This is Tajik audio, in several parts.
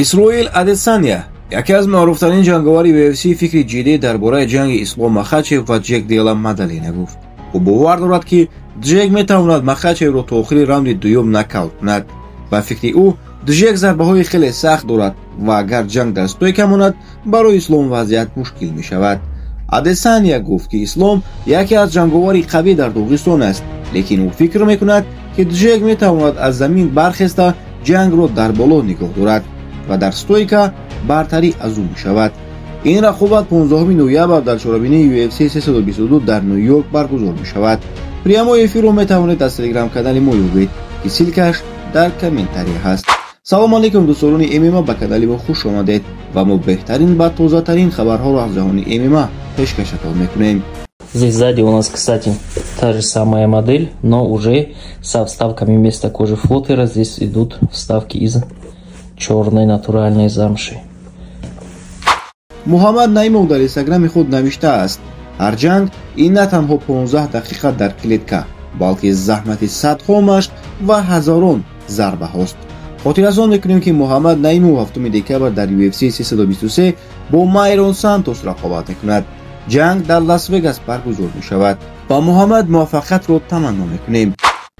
исроил адесания, яке аз маъруфтарин ҷанговари UFC фикри ҷиддӣ дар бораи ҷанги Ислом Махачев ва Ҷек Делла Мадалина гуфт. ӯ бовар дорад, ки Ҷек метавонад Махачевро то охири раунди дуюм нокаут кунад. ба фикри ӯ Ҷек зарбаҳои хеле сахт дорад ва агар ҷанг дар стойка монад, барои Ислом вазъият мушкил мешавад. Адесания гуфт, ки Ислом яке аз ҷанговари қавӣ дар Доғистон аст, лекин ӯ фикр мекунад, ки Ҷек метавонад аз замин бархеста ҷангро дар боло нигоҳ дорад ва дар стойка бартарӣ аз ӯ мешавад. ин рақобат 15 ноябр дар чорабинии UFC 322 дар Нью-Йорк баргузор мешавад. прямои эфирро метавонед аз телеграм-канали мо ёбед, ки силкаш дар комментария ҳаст. салом алейкум дӯстони ММА, ба канали мо хуш омадед ва мо беҳтарин ва тозатарин хабарҳоро аз ҷаҳони ММА пешкашатон мекунем. Здесь сзади у нас, кстати, та же самая модель, но уже со вставками вместо кожи флотера. Здесь идут вставки из черной натуральной замши. муҳаммад наимов дар инстаграми худ навиштааст: ҳар ҷанг ин на танҳо 15 дақиқа дар клетка, балки заҳмати садҳо машқ ва ҳазорон зарбаҳост. хотиррасон мекунем, ки муҳаммад наимов 7 декабр дар UFC 323 бо Майрон Сантос рақобат мекунад. ҷанг дар Лас-Вегас баргузор мешавад. ба муҳаммад муваффақиятро таманно мекунем.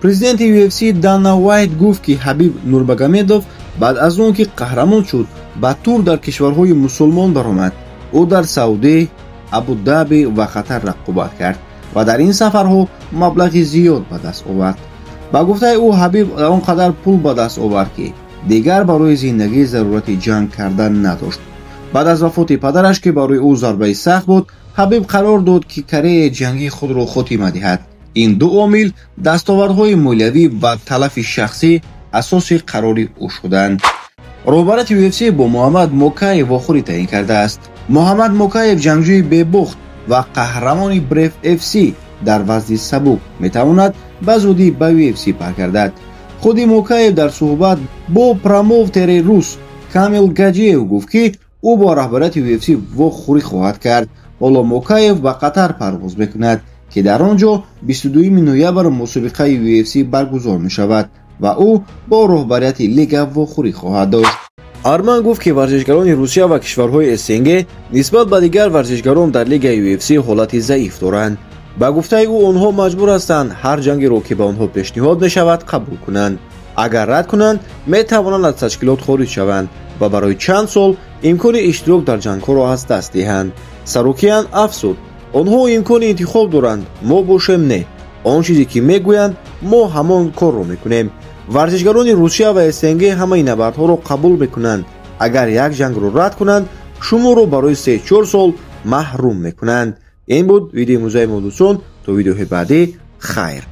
президенти UFC Дана Вайт гуфт, ки Ҳабиб Нурмагомедов баъд аз он ки қаҳрамон шуд, ба тур дар кишварҳои мусулмон баромад. ӯ дар Саудӣ, Абу-Даби ва Қатар рақобат кард ва дар ин сафарҳо маблағи зиёд ба даст овард. ба гуфтаи ӯ, Ҳабиб он қадар пул ба даст овард, ки дигар барои зиндагӣ зарурати ҷанг кардан надошт. баъд аз вафоти падараш, ки барои ӯ зарбаи сахт буд, Ҳабиб қарор дод, ки карьераи ҷангии худро хотима диҳад. ин ду омил, дастовардҳои молиявӣ ва талафи шахсӣ асоси қарори ӯ шуданд. роҳбарияти UFC бо Муҳаммад Мокаев вохӯрӣ таъин кардааст. Муҳаммад Мокаев ҷангҷӯи бебухт ва қаҳрамони Brave FC дар вазни сабук метавонад ба зудӣ ба UFC баргардад. худи Мокаев дар суҳбат бо промоутери рус Камил Гаджиев гуфт, ки ӯ бо раҳбарияти UFC вохӯрӣ хоҳад кард. ҳоло Мокаев ба Қатар парвоз мекунад, ки дар он ҷо 22 ноябр мусобиқаи UFC баргузор мешавад ва ӯ бо роҳбарияти лига вохӯрӣ хоҳад дошт. Арман гуфт, ки варзишгарони Русия ва кишварҳои СНГ нисбат ба дигар варзишгарон дар лигаи UFC ҳолати заиф доранд. ба гуфтаи ӯ, онҳо маҷбур ҳастанд ҳар ҷангеро, ки ба онҳо пешниҳод мешавад, қабул кунанд. агар рад кунанд, метавонанд аз ташкилот хориҷ шаванд ва барои чанд сол имкони иштирок дар ҷангҳоро аз даст диҳанд. Сарокиян афзуд: онҳо имкони интихоб доранд, мо бошем не. он чизе ки мегӯянд, мо ҳамон корро мекунем. варзишгарони Русия ва СНГ ҳамаи набардҳоро қабул мекунанд. агар як ҷангро рад кунанд, шуморо барои 3-4 сол маҳрум мекунанд. ин буд видеои имрӯзаи мо дӯстон. то видеоҳои баъдӣ, хайр.